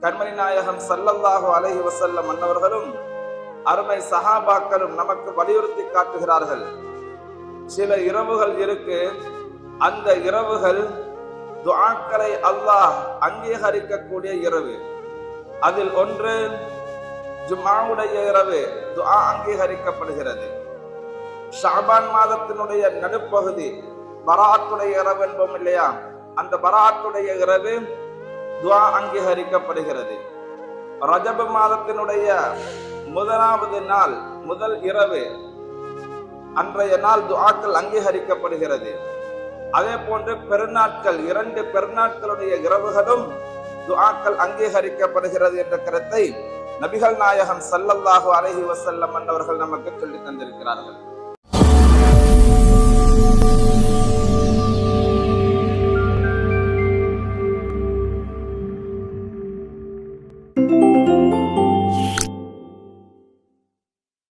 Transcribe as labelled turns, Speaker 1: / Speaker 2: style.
Speaker 1: கண்மணி நாயகம் ஸல்லல்லாஹு அலைஹி வஸல்லம் அன்னவர்களும் அருமை சஹாபாக்களும் நமக்கு வலியுறுத்தி காட்டுகிறார்கள். சில இரவுகள் இருக்கு, அந்த இரவுகள் துஆக்களை அல்லாஹ் அங்கீகரிக்கக்கூடிய இரவு. அதில் ஒன்று ஜும்ஆவுடைய இரவு, துஆ அங்கீகரிக்கப்படுகிறது. ஷஅபான் மாதத்தினுடைய நடுப்பகுதி பராத்துடைய இரவு என்போம் இல்லையா, அந்த பராத்துடைய இரவு துஆ அங்கீகரிக்கப்படுகிறது. ரஜப மாதத்தினுடைய முதலாவது நாள், முதல் இரவு, அன்றைய நாள் துஆக்கள் அங்கீகரிக்கப்படுகிறது. அதே போன்று பெருநாட்கள், 2 பெருநாட்களுடைய இரவுகளும் துஆக்கள் அங்கீகரிக்கப்படுகிறது என்ற கருத்தை நபிகள் நாயகம் ஸல்லல்லாஹு அலைஹி வஸல்லம் அவர்கள் நமக்கு சொல்லி தந்திருக்கிறார்கள்.